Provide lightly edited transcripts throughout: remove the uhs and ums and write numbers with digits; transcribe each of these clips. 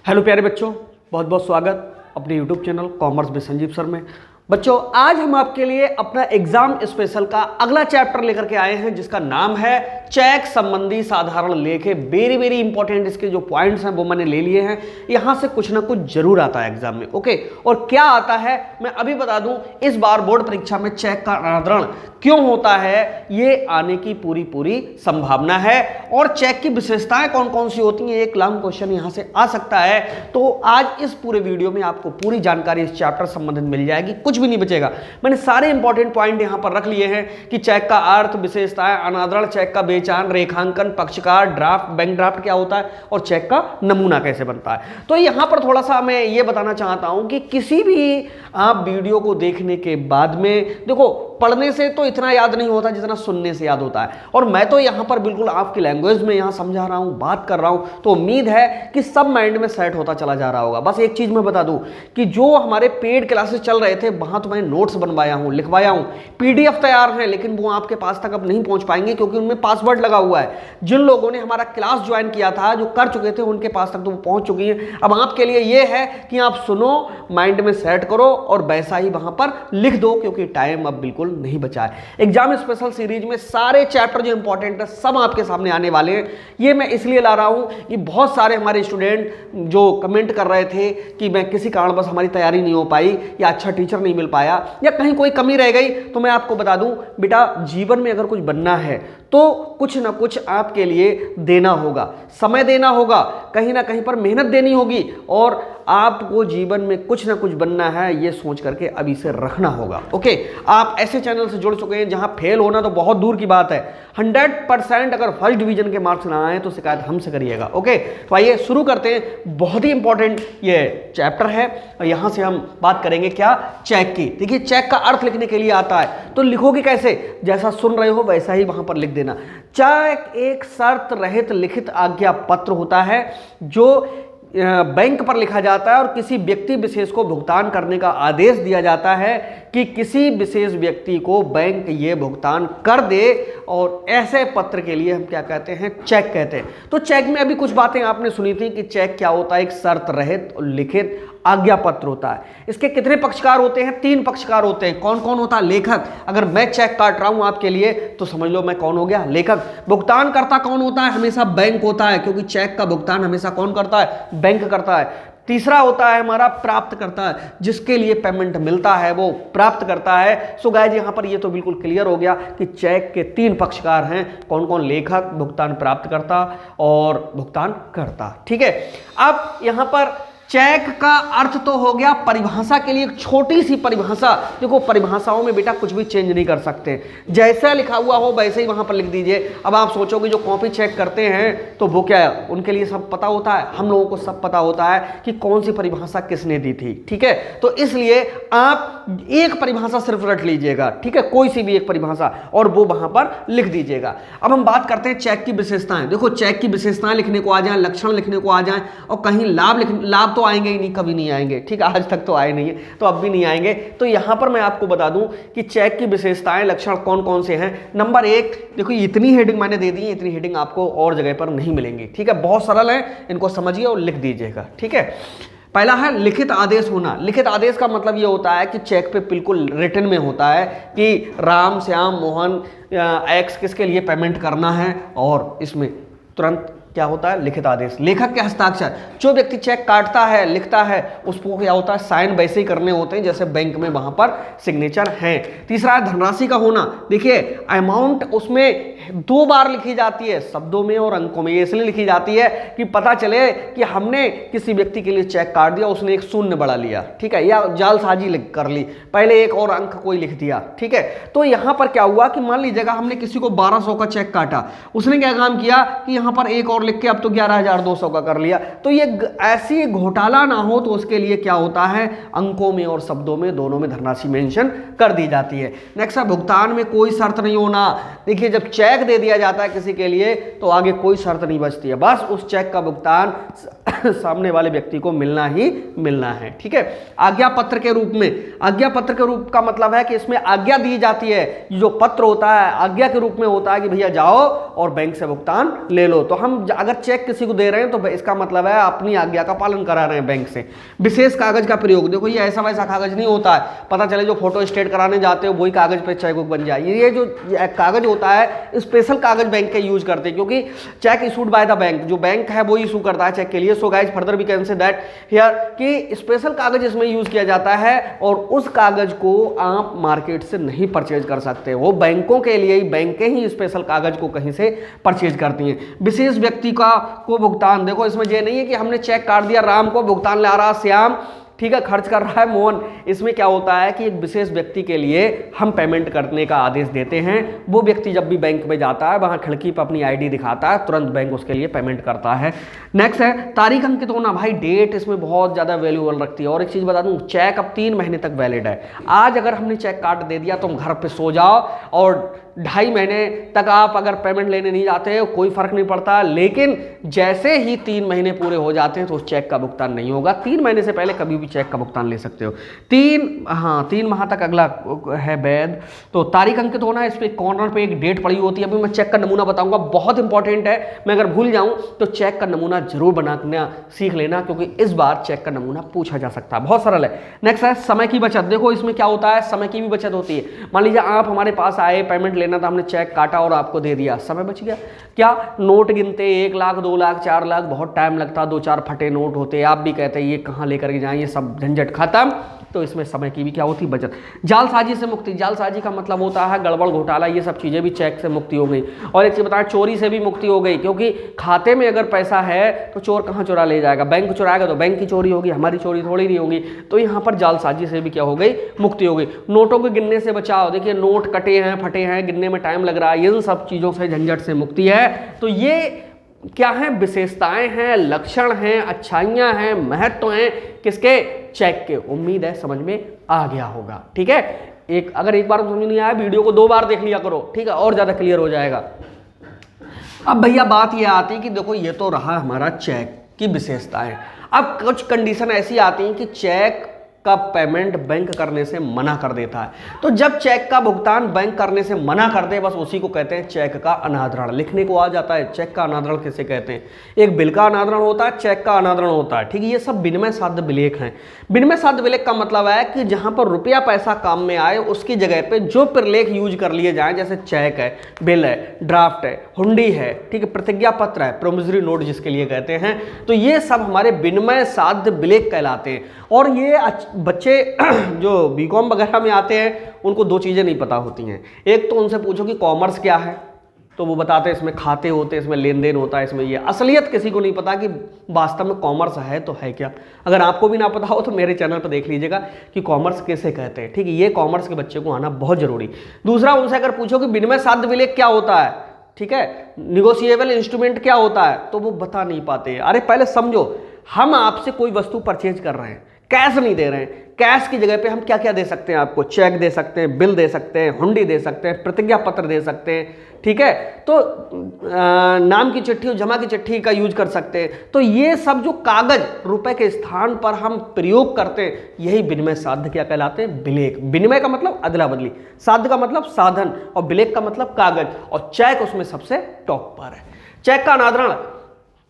Hello प्यारे बच्चों, बहुत बहुत स्वागत अपने YouTube channel commerce with Sanjeev sir में। बच्चों, आज हम आपके लिए अपना एग्जाम स्पेशल का अगला चैप्टर लेकर के आए हैं जिसका नाम है चेक संबंधी साधारण लेख। वेरी वेरी इंपॉर्टेंट इसके जो पॉइंट्स हैं वो मैंने ले लिए हैं। यहां से कुछ ना कुछ जरूर आता है एग्जाम में। ओके, और क्या आता है मैं अभी बता दूं। इस बार बोर्ड परीक्षा में चेक का अनादरण क्यों होता है ये आने की पूरी संभावना है, और चेक की विशेषताएं कौन कौन सी होती हैं एक लॉन्ग क्वेश्चन यहां से आ सकता है। तो आज इस पूरे वीडियो में आपको पूरी जानकारी इस चैप्टर संबंधित मिल जाएगी, कुछ भी नहीं बचेगा। मैंने सारे इंपॉर्टेंट पॉइंट यहां पर रख लिए हैं कि चेक का अर्थ, विशेषताएं, अनादरण, चेक का बेचान, रेखांकन, पक्षकार, ड्राफ्ट, बैंक ड्राफ्ट क्या होता है और चेक का नमूना कैसे बनता है। तो यहां पर थोड़ा सा मैं ये बताना चाहता हूं कि किसी भी आप वीडियो को देखने के बाद में देखो, पढ़ने से तो इतना याद नहीं होता जितना सुनने से याद होता है, और मैं तो यहां पर बिल्कुल आपकी लैंग्वेज में यहां समझा रहा हूं, बात कर रहा हूं, तो उम्मीद है कि सब माइंड में सेट होता चला जा रहा होगा। बस एक चीज मैं बता दूं कि जो हमारे पेड क्लासेस चल रहे थे वहां तो मैंने नोट्स बनवाया हूं, लिखवाया हूं, पीडीएफ तैयार है, लेकिन वो आपके पास तक अब नहीं पहुंच पाएंगे क्योंकि उनमें पासवर्ड लगा हुआ है। जिन लोगों ने हमारा क्लास ज्वाइन किया था, जो कर चुके थे, उनके पास तक तो वो पहुंच चुकी है। अब आपके लिए ये है कि आप सुनो, माइंड में सेट करो और वैसा ही वहां पर लिख दो, क्योंकि टाइम अब बिल्कुल नहीं बचा है। एग्जाम स्पेशल सीरीज में सारे चैप्टर जो इंपॉर्टेंट है सब आपके सामने आने वाले हैं। ये मैं इसलिए ला रहा हूं कि बहुत सारे हमारे स्टूडेंट जो कमेंट कर रहे थे कि मैं किसी कारणवश हमारी तैयारी नहीं हो पाई, या अच्छा टीचर नहीं मिल पाया, या कहीं कोई कमी रह गई, तो मैं आपको बता दूं बेटा, जीवन में अगर कुछ बनना है तो कुछ ना कुछ आपके लिए देना होगा, समय देना होगा, कहीं ना कहीं पर मेहनत देनी होगी, और आपको जीवन में कुछ ना कुछ बनना है ये सोच करके अभी से रखना होगा। ओके, आप ऐसे चैनल से जुड़ चुके हैं जहां फेल होना तो बहुत दूर की बात है। 100% अगर फर्स्ट डिवीजन के मार्क्स ना आए तो शिकायत हमसे करिएगा। ओके, तो आइए शुरू करते हैं। बहुत ही इंपॉर्टेंट ये चैप्टर है और यहां से हम बात करेंगे क्या, चेक की। देखिए, चेक का अर्थ लिखने के लिए आता है तो लिखोगे कैसे, जैसा सुन रहे हो वैसा ही वहां पर लिख देना। चेक एक शर्त रहित लिखित आज्ञा पत्र होता है जो बैंक पर लिखा जाता है और किसी व्यक्ति विशेष को भुगतान करने का आदेश दिया जाता है कि किसी विशेष व्यक्ति को बैंक ये भुगतान कर दे, और ऐसे पत्र के लिए हम क्या कहते हैं, चेक कहते हैं। तो चेक में अभी कुछ बातें आपने सुनी थी कि चेक क्या होता है, एक शर्त रहित लिखित आज्ञा पत्र होता है। इसके कितने पक्षकार होते हैं, 3 पक्षकार होते हैं। कौन कौन होता है, लेखक। अगर मैं चेक काट रहा हूं आपके लिए तो समझ लो मैं कौन हो गया, लेखक। भुगतानकर्ता कौन होता है, हमेशा बैंक होता है, क्योंकि चेक का भुगतान हमेशा कौन करता है, बैंक करता है। तीसरा होता है हमारा प्राप्त करता है, जिसके लिए पेमेंट मिलता है वो प्राप्त करता है। सो गाइस, यहां पर ये तो बिल्कुल क्लियर हो गया कि चेक के 3 पक्षकार हैं। कौन कौन, लेखक, भुगतान प्राप्त करता और भुगतान करता। ठीक है, अब यहां पर चेक का अर्थ तो हो गया। परिभाषा के लिए एक छोटी सी परिभाषा, देखो परिभाषाओं में बेटा कुछ भी चेंज नहीं कर सकते, जैसा लिखा हुआ हो वैसे ही वहां पर लिख दीजिए। अब आप सोचोगे जो कॉपी चेक करते हैं तो वो क्या है, उनके लिए सब पता होता है, हम लोगों को सब पता होता है कि कौन सी परिभाषा किसने दी थी। ठीक है, तो इसलिए आप एक परिभाषा सिर्फ रट लीजिएगा, ठीक है, कोई सी भी एक परिभाषा, और वो वहां पर लिख दीजिएगा। अब हम बात करते हैं चेक की विशेषताएं। देखो, चेक की विशेषताएं लिखने को आ जाए, लक्षण लिखने को आ जाए, और कहीं लाभ तो आएंगे ही नहीं, कभी नहीं आएंगे। ठीक है, आज तक तो आए नहीं है तो अब भी नहीं आएंगे। तो यहां पर मैं आपको बता दूं कि चेक की विशेषताएं, लक्षण कौन कौन से हैं। नंबर 1, देखो इतनी हेडिंग मैंने दे दी है, इतनी हेडिंग आपको और जगह पर नहीं मिलेंगी। ठीक है, बहुत सरल है, इनको समझिए और लिख दीजिएगा। ठीक है, पहला है लिखित आदेश होना। लिखित आदेश का मतलब यह होता है कि चेक पे बिल्कुल रिटन में होता है कि राम, श्याम, मोहन, एक्स किसके लिए पेमेंट करना है, और इसमें तुरंत क्या होता है, लिखित आदेश। लेखक के हस्ताक्षर, जो व्यक्ति चेक काटता है, लिखता है, उसको क्या होता है, साइन वैसे ही करने होते हैं जैसे बैंक में वहां पर सिग्नेचर है। तीसरा है धनराशि का होना। देखिए, अमाउंट उसमें 2 बार लिखी जाती है, शब्दों में और अंकों में। ये इसलिए लिखी जाती है कि पता चले कि हमने किसी व्यक्ति के लिए चेक काट दिया, उसने एक शून्य बढ़ा लिया, ठीक है, या जालसाजी कर ली, पहले एक और अंक कोई लिख दिया। ठीक है, तो यहां पर क्या हुआ कि मान लीजिएगा हमने किसी को 1200 का चेक काटा, उसने क्या काम किया कि यहां पर एक और लिख के अब तो 11,200 का कर लिया। तो ये ऐसी घोटाला ना हो तो उसके लिए क्या होता है, अंकों में और शब्दों में दोनों में धनराशि मेंशन कर दी जाती है। नेक्स्ट है भुगतान में कोई शर्त नहीं होना। देखिए, जब चेक चेक दे दिया जाता है किसी के लिए तो आगे कोई शर्त नहीं बचती है, बस उस चेक का भुगतान सामने वाले व्यक्ति को मिलना ही मिलना है। ठीक है, आज्ञा पत्र के रूप में, आज्ञा पत्र के रूप का मतलब है कि इसमें आज्ञा दी जाती है, जो पत्र होता है आज्ञा के रूप में होता है कि भैया जाओ और बैंक से भुगतान ले लो। तो हम अगर चेक किसी को दे रहे हैं तो इसका मतलब है अपनी आज्ञा का पालन करा रहे हैं बैंक से। विशेष कागज का प्रयोग, देखो ये ऐसा वैसा कागज नहीं होता है, पता चले जो फोटो स्टेट कराने जाते हो वही कागज पे चेक बुक बन जाए। ये जो कागज होता है स्पेशल कागज बैंक के यूज करते हैं, क्योंकि cheque issued by the bank, जो बैंक है वो इशू करता है चेक के लिए। So guys further we can say that here कि स्पेशल कागज इसमें यूज किया जाता है और उस कागज को आप मार्केट से नहीं परचेज कर सकते, वो बैंकों के लिए ही, बैंकें ही स्पेशल कागज को कहीं से परचेज करती हैं। विशेष व्यक्ति का को भुगतान, देखो इसमें ये नहीं है कि हमने चेक काट दिया राम को भुगतान ला रहा श्याम, ठीक है, खर्च कर रहा है मोहन। इसमें क्या होता है कि एक विशेष व्यक्ति के लिए हम पेमेंट करने का आदेश देते हैं, वो व्यक्ति जब भी बैंक में जाता है वहां खिड़की पर अपनी आईडी दिखाता है, तुरंत बैंक उसके लिए पेमेंट करता है। नेक्स्ट है तारीख अंकित होना, भाई डेट इसमें बहुत ज़्यादा वैल्यूएबल रखती है। और एक चीज़ बता दूं, चेक अब 3 महीने तक वैलिड है। आज अगर हमने चेक काट दे दिया तुम घर पे सो जाओ और 2.5 महीने तक आप अगर पेमेंट लेने नहीं जाते हो कोई फर्क नहीं पड़ता, लेकिन जैसे ही 3 महीने पूरे हो जाते हैं तो उस चेक का भुगतान नहीं होगा। 3 महीने से पहले कभी भी चेक का भुगतान ले सकते हो। 3 माह तक अगला है वैध। तो तारीख अंकित होना, इस पे कॉर्नर पे एक डेट पड़ी होती है। अभी मैं चेक का नमूना बताऊंगा, बहुत इंपॉर्टेंट है, मैं अगर भूल जाऊं तो चेक का नमूना जरूर बनाना सीख लेना, क्योंकि इस बार चेक का नमूना पूछा जा सकता है, बहुत सरल है। नेक्स्ट है समय की बचत, देखो इसमें क्या होता है, समय की भी बचत होती है। मान लीजिए आप हमारे पास आए, पेमेंट लेना था, हमने चेक काटा और आपको दे दिया, समय बच गया। क्या नोट गिनते 1 लाख 2 लाख 4 लाख बहुत टाइम लगता, 2-4 फटे नोट होते, आप भी कहते ये कहाँ लेकर के जाएं, ये सब झंझट खत्म। तो इसमें समय की भी क्या होती, बचत। जालसाजी से मुक्ति, जालसाजी का मतलब होता है गड़बड़ घोटाला, ये सब चीजें भी चेक से मुक्ति हो गई। और एक चीज बताएं, चोरी से भी मुक्ति हो गई, क्योंकि खाते में अगर पैसा है तो चोर कहाँ चुरा ले जाएगा, बैंक चुराएगा तो बैंक की चोरी होगी, हमारी चोरी थोड़ी नहीं होगी। तो यहाँ पर जालसाजी से भी क्या हो गई, मुक्ति हो गई। नोटों के गिनने से बचाओ, देखिए नोट कटे हैं फटे हैं, गिनने में टाइम लग रहा है, इन सब चीजों से झंझट से मुक्ति है। तो ये क्या है, विशेषताएं हैं, लक्षण हैं, अच्छाइयां हैं, महत्व हैं किसके, चेक के। उम्मीद है समझ में आ गया होगा। ठीक है, अगर एक बार समझ नहीं आया वीडियो को 2 बार देख लिया करो, ठीक है, और ज्यादा क्लियर हो जाएगा। अब भैया बात यह आती है कि देखो ये तो रहा हमारा चेक की विशेषताएं। अब कुछ कंडीशन ऐसी आती हैं कि चेक का पेमेंट बैंक करने से मना कर देता है। तो जब चेक का भुगतान बैंक करने से मना कर दे, बस उसी को कहते हैं चेक का अनादरण। लिखने को आ जाता है चेक का अनादरण किसे कहते हैं। एक बिल का अनादरण होता है, चेक का अनादरण होता है। ठीक है, ये सब विनिमय साध्य विलेख हैं। विनिमय साध्य विलेख का मतलब है कि जहां पर रुपया पैसा काम में आए उसकी जगह पे जो प्रलेख यूज कर लिए जाएं, जैसे चेक है, बिल है, ड्राफ्ट है, हुंडी है, ठीक है, प्रतिज्ञा पत्र है, प्रोमिसरी नोट जिसके लिए कहते हैं, तो ये सब हमारे विनिमय साध्य विलेख कहलाते हैं। और ये बच्चे जो बीकॉम वगैरह में आते हैं उनको 2 चीज़ें नहीं पता होती हैं। एक तो उनसे पूछो कि कॉमर्स क्या है, तो वो बताते हैं इसमें खाते होते हैं, इसमें लेन देन होता है, इसमें ये। असलियत किसी को नहीं पता कि वास्तव में कॉमर्स है तो है क्या। अगर आपको भी ना पता हो तो मेरे चैनल पर देख लीजिएगा कि कॉमर्स कैसे कहते हैं। ठीक है, ये कॉमर्स के बच्चे को आना बहुत जरूरी। दूसरा, उनसे अगर पूछो कि विनिमय साध्य विलेख क्या होता है, ठीक है, निगोशिएबल इंस्ट्रूमेंट क्या होता है, तो वो बता नहीं पाते। अरे पहले समझो, हम आपसे कोई वस्तु परचेज कर रहे हैं, कैश नहीं दे रहे हैं, कैश की जगह पे हम क्या क्या दे सकते हैं आपको, चेक दे सकते हैं, बिल दे सकते हैं, हुंडी दे सकते हैं, प्रतिज्ञा पत्र दे सकते हैं, ठीक है, तो नाम की चिट्ठी और जमा की चिट्ठी का यूज कर सकते हैं। तो ये सब जो कागज रुपए के स्थान पर हम प्रयोग करते हैं, यही विनिमय साध्य क्या कहलाते हैं, विलेख। विनिमय का मतलब अदला बदली, साध्य का मतलब साधन, और विलेख का मतलब कागज, और चेक उसमें सबसे टॉप पर है। चेक का अनादरण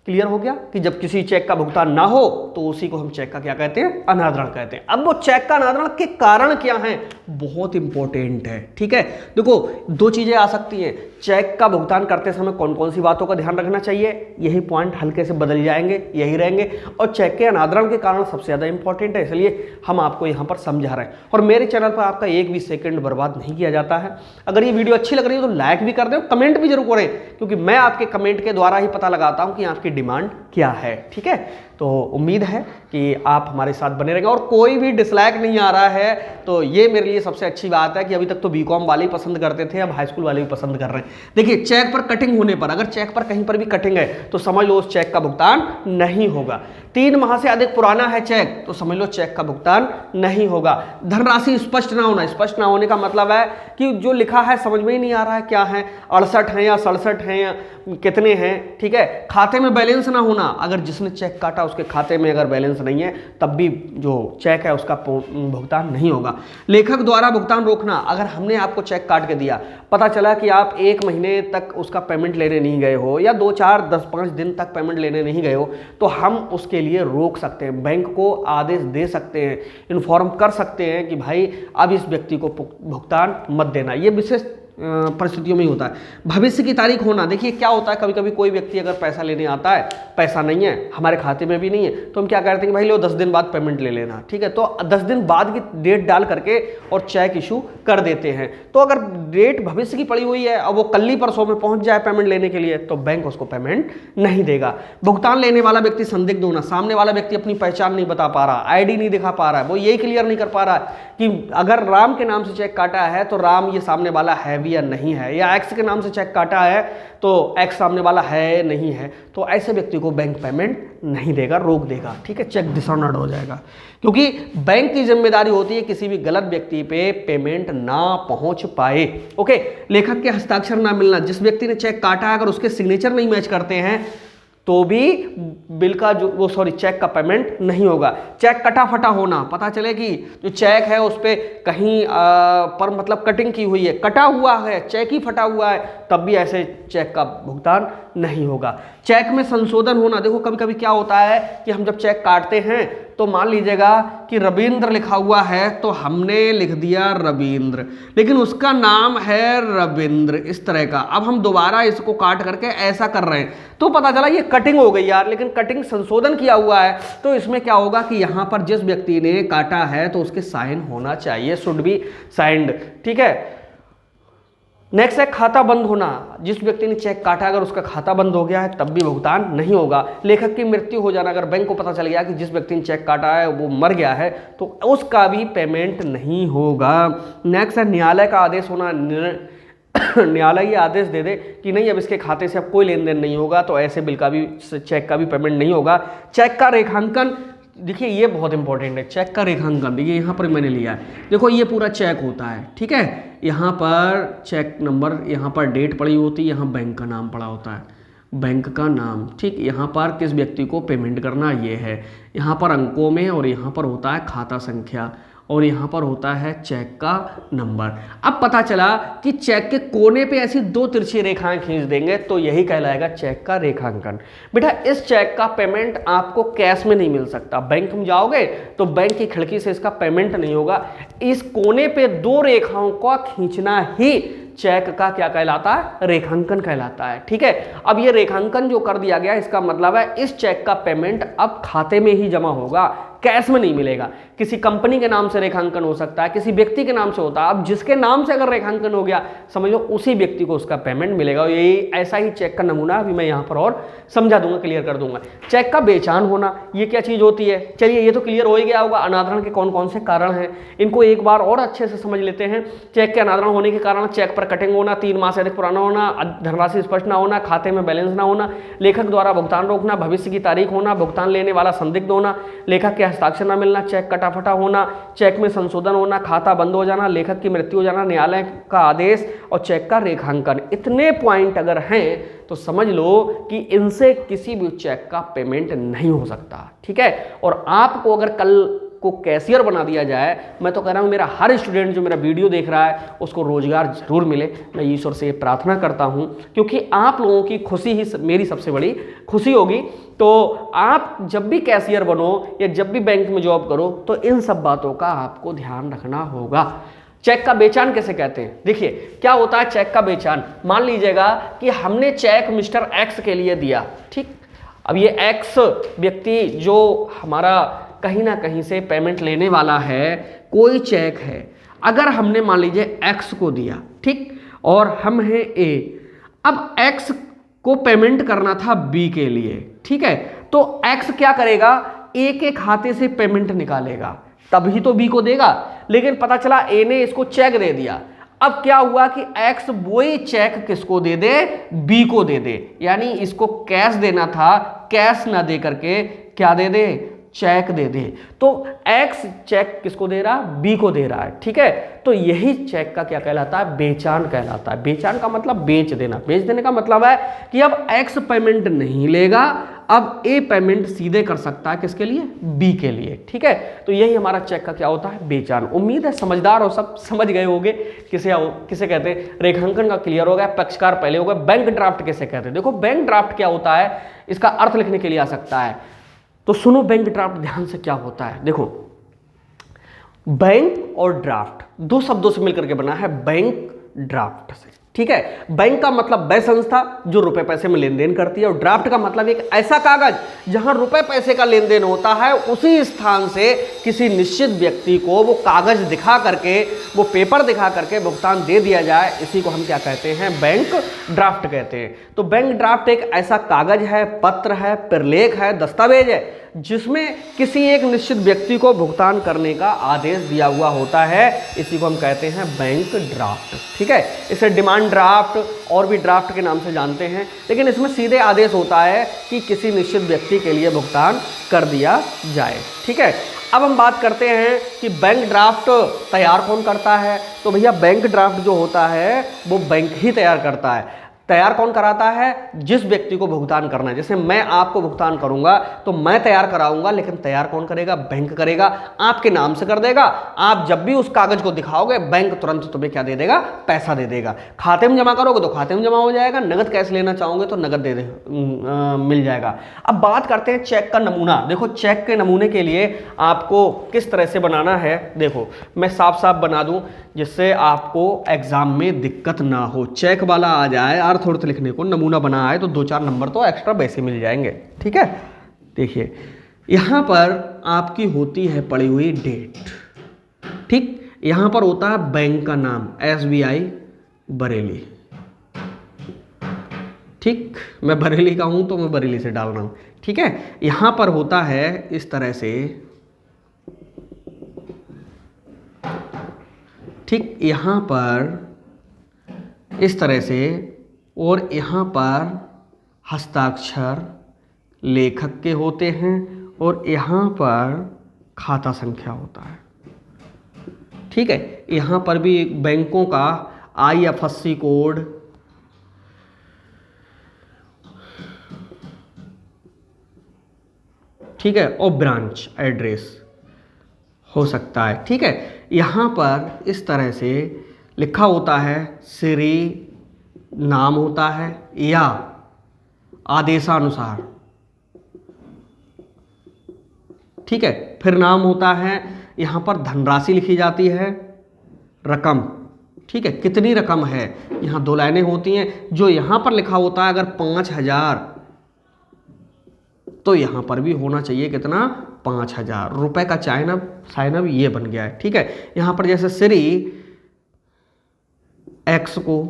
क्लियर हो गया कि जब किसी चेक का भुगतान ना हो तो उसी को हम चेक का क्या कहते हैं, अनादरण कहते हैं। अब वो चेक का अनादरण के कारण क्या हैं, बहुत इंपॉर्टेंट है। ठीक है, देखो 2 चीजें आ सकती हैं। चेक का भुगतान करते समय कौन कौन सी बातों का ध्यान रखना चाहिए, यही पॉइंट हल्के से बदल जाएंगे, यही रहेंगे। और चेक के अनादरण के कारण सबसे ज्यादा इंपॉर्टेंट है, इसलिए हम आपको यहाँ पर समझा रहे हैं। और मेरे चैनल पर आपका 1 भी सेकंड बर्बाद नहीं किया जाता है। अगर ये वीडियो अच्छी लग रही है तो लाइक भी कर दो, कमेंट भी जरूर करें, क्योंकि मैं आपके कमेंट के द्वारा ही पता लगाता हूँ कि आपकी डिमांड क्या है। ठीक है, तो उम्मीद है कि आप हमारे साथ बने रहेंगे। और कोई भी डिसलाइक नहीं आ रहा है, तो ये मेरे लिए सबसे अच्छी बात है कि अभी तक तो बीकॉम वाले ही पसंद करते थे, अब हाई स्कूल वाले भी पसंद कर रहे हैं। देखिए, चेक पर कटिंग होने पर, अगर चेक पर कहीं पर भी कटिंग है तो समझ लो उस चेक का भुगतान नहीं होगा। 3 माह से अधिक पुराना है चेक तो समझ लो चेक का भुगतान नहीं होगा। धनराशि स्पष्ट ना होना, स्पष्ट ना होने का मतलब है कि जो लिखा है समझ में ही नहीं आ रहा है क्या है, 68 है या 67 है या कितने हैं, ठीक है। खाते में बैलेंस ना होना, अगर जिसने चेक काटा उसके खाते में अगर बैलेंस नहीं है तब भी जो चेक है उसका भुगतान नहीं होगा। लेखक द्वारा भुगतान रोकना, अगर हमने आपको चेक काट के दिया, पता चला कि आप 1 महीने तक उसका पेमेंट लेने नहीं गए हो या 2, 4, 10, 5 दिन तक पेमेंट लेने नहीं गए हो, तो हम उसके लिए रोक सकते हैं, बैंक को आदेश दे सकते हैं, इन्फॉर्म कर सकते हैं कि भाई अब इस व्यक्ति को भुगतान मत देना। ये विशेष परिस्थितियों में ही होता है। भविष्य की तारीख होना, देखिए क्या होता है, कभी कभी कोई व्यक्ति अगर पैसा लेने आता है, पैसा नहीं है, हमारे खाते में भी नहीं है, तो हम क्या करते हैं कि भाई लो 10 दिन बाद पेमेंट ले लेना, ठीक है। तो 10 दिन बाद की डेट डाल करके और चेक इशू कर देते हैं। तो अगर डेट भविष्य की पड़ी हुई है और वो कल ही परसों में पहुंच जाए पेमेंट लेने के लिए, तो बैंक उसको पेमेंट नहीं देगा। भुगतान लेने वाला व्यक्ति संदिग्ध होना, सामने वाला व्यक्ति अपनी पहचान नहीं बता पा रहा, आईडी नहीं दिखा पा रहा है, वो यही क्लियर नहीं कर पा रहा है कि अगर राम के नाम से चेक काटा है तो राम ये सामने वाला है भी या नहीं है, या एक्स के नाम से चेक काटा है तो एक्स सामने वाला है नहीं है, तो ऐसे व्यक्ति को बैंक पेमेंट नहीं देगा, रोक देगा, ठीक है, चेक डिसऑनर्ड हो जाएगा। क्योंकि बैंक की जिम्मेदारी होती है किसी भी गलत व्यक्ति पे पेमेंट ना पहुंच पाए। ओके, लेखक के हस्ताक्षर ना मिलना, जिस व्यक्ति ने चेक काटा है अगर उसके सिग्नेचर नहीं मैच करते हैं तो भी बिल का चेक का पेमेंट नहीं होगा। चेक कटा फटा होना, पता चले कि जो चेक है उस पर कहीं पर मतलब कटिंग की हुई है, कटा हुआ है, चेक ही फटा हुआ है, तब भी ऐसे चेक का भुगतान नहीं होगा। चेक में संशोधन होना, देखो कभी कभी क्या होता है कि हम जब चेक काटते हैं तो मान लीजिएगा कि रविंद्र लिखा हुआ है तो हमने लिख दिया रविंद्र, लेकिन उसका नाम है रविंद्र इस तरह का। अब हम दोबारा इसको काट करके ऐसा कर रहे हैं तो पता चला ये कटिंग हो गई यार, लेकिन कटिंग संशोधन किया हुआ है, तो इसमें क्या होगा कि यहां पर जिस व्यक्ति ने काटा है तो उसके साइन होना चाहिए, शुड बी साइंड, ठीक है। नेक्स्ट है खाता बंद होना, जिस व्यक्ति ने चेक काटा अगर उसका खाता बंद हो गया है तब भी भुगतान नहीं होगा। लेखक की मृत्यु हो जाना, अगर बैंक को पता चल गया कि जिस व्यक्ति ने चेक काटा है वो मर गया है तो उसका भी पेमेंट नहीं होगा। नेक्स्ट है न्यायालय का आदेश होना, न्यायालय ये आदेश दे दे कि नहीं अब इसके खाते से अब कोई लेन देन नहीं होगा, तो ऐसे बिल का भी, चेक का भी पेमेंट नहीं होगा। चेक का रेखांकन, देखिए ये बहुत इंपॉर्टेंट है, चेक का रेखांकन। देखिए यहाँ पर मैंने लिया है, देखो ये पूरा चेक होता है, ठीक है, यहाँ पर चेक नंबर, यहाँ पर डेट पड़ी होती है, यहाँ बैंक का नाम पड़ा होता है, बैंक का नाम, ठीक, यहाँ पर किस व्यक्ति को पेमेंट करना ये है, यहाँ पर अंकों में, और यहाँ पर होता है खाता संख्या, और यहाँ पर होता है चेक का नंबर। अब पता चला कि चेक के कोने पे ऐसी 2 तिरछी रेखाएं खींच देंगे तो यही कहलाएगा चेक का रेखांकन। बेटा इस चेक का पेमेंट आपको कैश में नहीं मिल सकता, बैंक में जाओगे तो बैंक की खिड़की से इसका पेमेंट नहीं होगा। इस कोने पे 2 रेखाओं का खींचना ही चेक का क्या कहलाता है, रेखांकन कहलाता है, ठीक है। अब ये रेखांकन जो कर दिया गया इसका मतलब है इस चेक का पेमेंट अब खाते में ही जमा होगा, कैश में नहीं मिलेगा। किसी कंपनी के नाम से रेखांकन हो सकता है, किसी व्यक्ति के नाम से होता है, अब जिसके नाम से अगर रेखांकन हो गया समझ लो उसी व्यक्ति को उसका पेमेंट मिलेगा। यही ऐसा ही चेक का नमूना अभी मैं यहाँ पर और समझा दूंगा, क्लियर कर दूंगा। चेक का बेचान होना, ये क्या चीज होती है, चलिए ये तो क्लियर हो ही गया होगा। अनादरण के कौन कौन से कारण हैं इनको एक बार और अच्छे से समझ लेते हैं। चेक के अनादरण होने के कारण, चेक पर कटिंग होना, 3 माह से अधिक पुराना होना, धनराशि स्पष्ट ना होना, खाते में बैलेंस ना होना, लेखक द्वारा भुगतान रोकना, भविष्य की तारीख होना, भुगतान लेने वाला संदिग्ध होना, लेखक के हस्ताक्षर ना मिलना, चेक कटाफटा होना, चेक में संशोधन होना, खाता बंद हो जाना, लेखक की मृत्यु हो जाना, न्यायालय का आदेश और चेक का रेखांकन। इतने पॉइंट अगर हैं तो समझ लो कि इनसे किसी भी चेक का पेमेंट नहीं हो सकता, ठीक है। और आपको अगर कल को कैशियर बना दिया जाए, मैं तो कह रहा हूँ मेरा हर स्टूडेंट जो मेरा वीडियो देख रहा है उसको रोजगार जरूर मिले, मैं ईश्वर से प्रार्थना करता हूँ, क्योंकि आप लोगों की खुशी ही मेरी सबसे बड़ी खुशी होगी। तो आप जब भी कैशियर बनो या जब भी बैंक में जॉब करो तो इन सब बातों का आपको ध्यान रखना होगा। चेक का बेचान कैसे कहते हैं, देखिए क्या होता है चेक का बेचान। मान लीजिएगा कि हमने चेक मिस्टर एक्स के लिए दिया, ठीक, अब ये एक्स व्यक्ति जो हमारा कहीं ना कहीं से पेमेंट लेने वाला है, कोई चेक है, अगर हमने मान लीजिए एक्स को दिया, ठीक, और हम हैं ए, अब एक्स को पेमेंट करना था बी के लिए, ठीक है, तो एक्स क्या करेगा ए के खाते से पेमेंट निकालेगा तभी तो बी को देगा, लेकिन पता चला ए ने इसको चेक दे दिया। अब क्या हुआ कि एक्स वही चेक किसको दे दे, बी को दे दे, यानी इसको कैश देना था, कैश ना दे करके क्या दे दे, चेक दे दे। तो एक्स चेक किसको दे रहा, बी को दे रहा है, ठीक है। तो यही चेक का क्या कहलाता है, बेचान कहलाता है। बेचान का मतलब बेच देना। बेच देने का मतलब है कि अब एक्स पेमेंट नहीं लेगा, अब ए पेमेंट सीधे कर सकता है किसके लिए, बी के लिए, ठीक है। तो यही हमारा चेक का क्या होता है, बेचान। उम्मीद है समझदार हो, सब समझ गए होंगे। किसे कहते हैं, रेखांकन का क्लियर हो गया, पक्षकार पहले हो गया। बैंक ड्राफ्ट किसे कहते हैं, देखो बैंक ड्राफ्ट क्या होता है, इसका अर्थ लिखने के लिए आ सकता है। तो सुनो बैंक ड्राफ्ट ध्यान से क्या होता है। देखो बैंक और ड्राफ्ट दो शब्दों से मिलकर के बना है, बैंक ड्राफ्ट से, ठीक है। बैंक का मतलब वह संस्था जो रुपए पैसे में लेन देन करती है, और ड्राफ्ट का मतलब एक ऐसा कागज जहां रुपए पैसे का लेन देन होता है, उसी स्थान से किसी निश्चित व्यक्ति को वो कागज दिखा करके, वो पेपर दिखा करके भुगतान दे दिया जाए, इसी को हम क्या कहते हैं, बैंक ड्राफ्ट कहते हैं। तो बैंक ड्राफ्ट एक ऐसा कागज है, पत्र है, प्रलेख है, दस्तावेज है, जिसमें किसी एक निश्चित व्यक्ति को भुगतान करने का आदेश दिया हुआ होता है, इसी को हम कहते हैं बैंक ड्राफ्ट, ठीक है। इसे डिमांड ड्राफ्ट और भी ड्राफ्ट के नाम से जानते हैं, लेकिन इसमें सीधे आदेश होता है कि किसी निश्चित व्यक्ति के लिए भुगतान कर दिया जाए, ठीक है। अब हम बात करते हैं कि बैंक ड्राफ्ट तैयार कौन करता है। तो भैया बैंक ड्राफ्ट जो होता है वो बैंक ही तैयार करता है। तैयार कौन कराता है, जिस व्यक्ति को भुगतान करना है। जैसे मैं आपको भुगतान करूंगा तो मैं तैयार कराऊंगा, लेकिन तैयार कौन करेगा, बैंक करेगा, आपके नाम से कर देगा। आप जब भी उस कागज को दिखाओगे, बैंक तुरंत तुम्हें क्या दे देगा, पैसा दे देगा। खाते में जमा करोगे तो खाते में जमा हो जाएगा, नगद कैश लेना चाहोगे तो नगद मिल जाएगा। अब बात करते हैं चेक का नमूना। देखो चेक के नमूने के लिए आपको किस तरह से बनाना है, देखो मैं साफ साफ बना दूं जिससे आपको एग्जाम में दिक्कत ना हो। चेक वाला आ जाए अर्थ उर्थ लिखने को, नमूना बना है तो 2-4 नंबर तो एक्स्ट्रा वैसे मिल जाएंगे, ठीक है। देखिए यहां पर आपकी होती है पड़ी हुई डेट, ठीक। यहां पर होता है बैंक का नाम, SBI बरेली, ठीक। मैं बरेली का हूं तो मैं बरेली से डाल रहा हूं, ठीक है। यहां पर होता है इस तरह से, ठीक, यहां पर इस तरह से, और यहाँ पर हस्ताक्षर लेखक के होते हैं, और यहाँ पर खाता संख्या होता है, ठीक है। यहाँ पर भी बैंकों का IFSC कोड, ठीक है, और ब्रांच एड्रेस हो सकता है, ठीक है। यहाँ पर इस तरह से लिखा होता है, श्री नाम होता है या आदेशानुसार, ठीक है। फिर नाम होता है, यहाँ पर धनराशि लिखी जाती है, रकम, ठीक है, कितनी रकम है, यहाँ 2 लाइनें होती हैं। जो यहाँ पर लिखा होता है अगर 5000, तो यहाँ पर भी होना चाहिए कितना, 5000 रुपए का साइन अप ये बन गया है, ठीक है। यहाँ पर जैसे श्री एक्स को,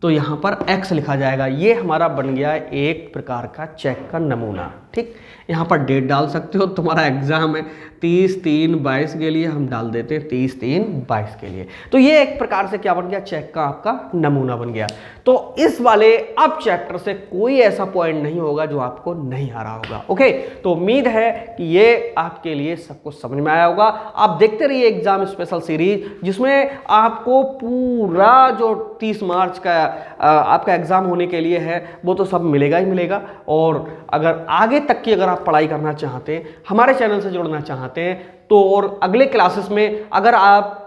तो यहाँ पर X लिखा जाएगा। ये हमारा बन गया एक प्रकार का चेक का नमूना, ठीक। यहाँ पर डेट डाल सकते हो, तुम्हारा एग्जाम है 30/3/22 के लिए, हम डाल देते हैं 30/3/22 के लिए। तो ये एक प्रकार से क्या बन गया, चेक का आपका नमूना बन गया। तो इस वाले अब चैप्टर से कोई ऐसा पॉइंट नहीं होगा जो आपको नहीं आ रहा होगा, ओके। तो उम्मीद है कि ये आपके लिए सब कुछ समझ में आया होगा। आप देखते रहिए एग्जाम स्पेशल सीरीज, जिसमें आपको पूरा जो 30 मार्च का आपका एग्जाम होने के लिए है वो तो सब मिलेगा ही मिलेगा। और अगर आगे तक की अगर आप पढ़ाई करना चाहते हैं, हमारे चैनल से जुड़ना चाहते हैं, तो और अगले क्लासेस में अगर आप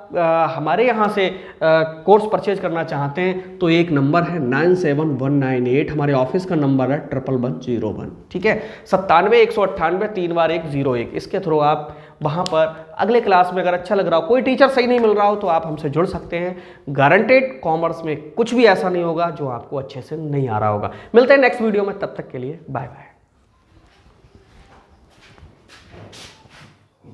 हमारे यहाँ से कोर्स परचेज करना चाहते हैं तो एक नंबर है 97198, हमारे ऑफिस का नंबर है 1101, ठीक है। 97 198 3 बार 101, इसके थ्रू आप वहाँ पर अगले क्लास में अगर अच्छा लग रहा हो, कोई टीचर सही नहीं मिल रहा हो, तो आप हमसे जुड़ सकते हैं। गारंटेड कॉमर्स में कुछ भी ऐसा नहीं होगा जो आपको अच्छे से नहीं आ रहा होगा। मिलते हैं नेक्स्ट वीडियो में, तब तक के लिए बाय बाय।